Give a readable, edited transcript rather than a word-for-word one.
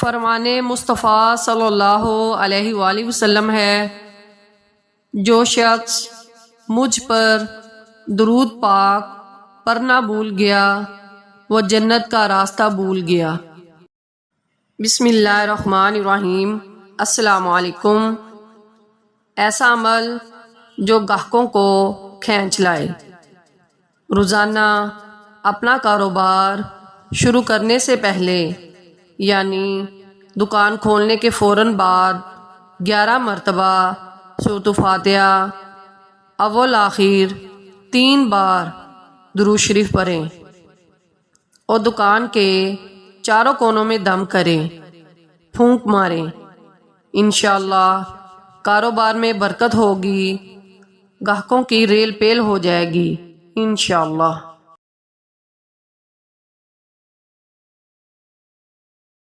فرمان مصطفیٰ صلی اللہ علیہ وآلہ وسلم ہے، جو شخص مجھ پر درود پاک پڑھنا بھول گیا وہ جنت کا راستہ بھول گیا۔ بسم اللہ الرحمن الرحیم۔ السلام علیکم۔ ایسا عمل جو گاہکوں کو کھینچ لائے۔ روزانہ اپنا کاروبار شروع کرنے سے پہلے یعنی دکان کھولنے کے فوراً بعد 11 مرتبہ سورۃ فاتحہ اول آخر 3 بار درود شریف پڑھیں اور دکان کے چاروں کونوں میں دم کریں، پھونک ماریں۔ انشاءاللہ کاروبار میں برکت ہوگی، گاہکوں کی ریل پیل ہو جائے گی انشاءاللہ۔